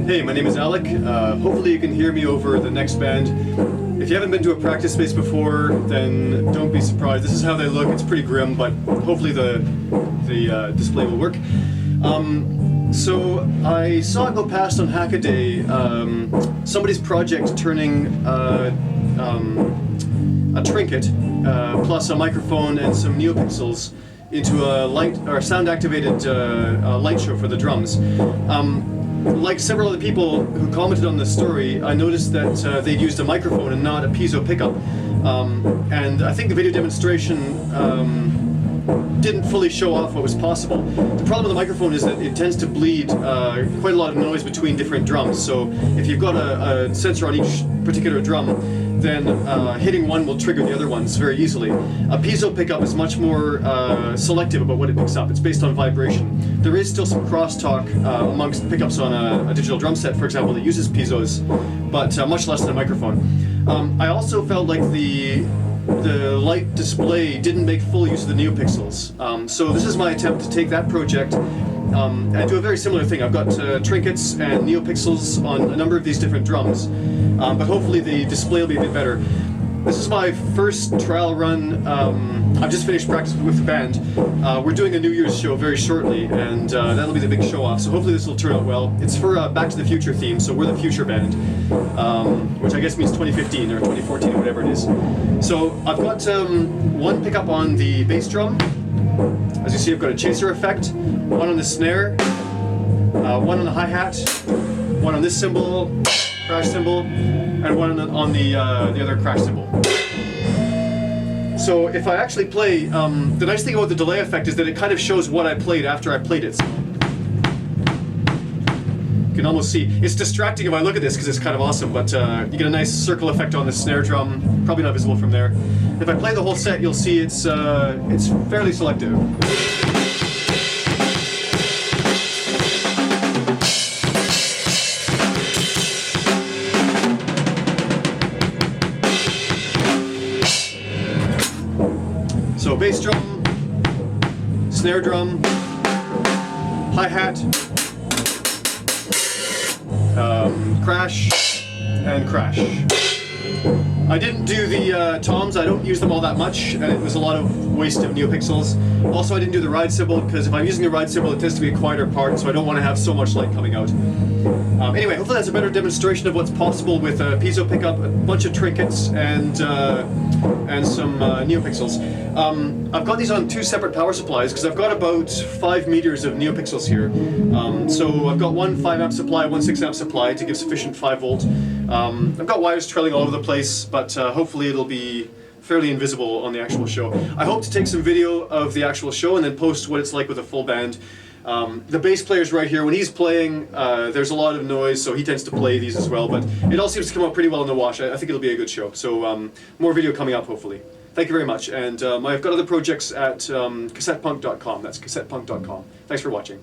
Hey, my name is Alec. Hopefully you can hear me over the next band. If you haven't been to a practice space before, then don't be surprised. This is how they look. It's pretty grim, but hopefully the display will work. So I saw it go past on Hackaday, somebody's project turning a trinket plus a microphone and some NeoPixels into a light or sound-activated light show for the drums. Like several other people who commented on the story, I noticed that they'd used a microphone and not a piezo pickup. And I think the video demonstration didn't fully show off what was possible. The problem with the microphone is that it tends to bleed quite a lot of noise between different drums. So if you've got a sensor on each particular drum, then hitting one will trigger the other ones very easily. A piezo pickup is much more selective about what it picks up. It's based on vibration. There is still some crosstalk amongst pickups on a digital drum set, for example, that uses piezos, but much less than a microphone. I also felt like the light display didn't make full use of the NeoPixels. So this is my attempt to take that project and do a very similar thing. I've got trinkets and NeoPixels on a number of these different drums, but hopefully the display will be a bit better. This is my first trial run. I've just finished practice with the band. We're doing a New Year's show very shortly, and that'll be the big show-off, so hopefully this will turn out well. It's for Back to the Future theme, so we're the Future Band, which I guess means 2015 or 2014 or whatever it is. So I've got one pickup on the bass drum. As you see, I've got a chaser effect, one on the snare, one on the hi-hat, one on this cymbal, crash cymbal, and one on the other crash cymbal. So if I actually play, the nice thing about the delay effect is that it kind of shows what I played after I played it. You can almost see. It's distracting if I look at this because it's kind of awesome, but you get a nice circle effect on the snare drum, probably not visible from there. If I play the whole set, you'll see it's fairly selective. So bass drum, snare drum, hi-hat, crash, and crash. I didn't do the toms. I don't use them all that much, and it was a lot of waste of NeoPixels. Also, I didn't do the ride cymbal because if I'm using the ride cymbal, it tends to be a quieter part, so I don't want to have so much light coming out. Anyway, hopefully that's a better demonstration of what's possible with a piezo pickup, a bunch of trinkets, and some NeoPixels. I've got these on two separate power supplies because I've got about 5 meters of NeoPixels here. So I've got one 5 amp supply, one 6 amp supply to give sufficient 5 volt. I've got wires trailing all over the place, but hopefully it'll be fairly invisible on the actual show. I hope to take some video of the actual show and then post what it's like with a full band. The bass player's right here. When he's playing, there's a lot of noise, so he tends to play these as well, but it all seems to come out pretty well in the wash. I think it'll be a good show. So more video coming up, hopefully. Thank you very much, and I've got other projects at cassettepunk.com. That's cassettepunk.com. Thanks for watching.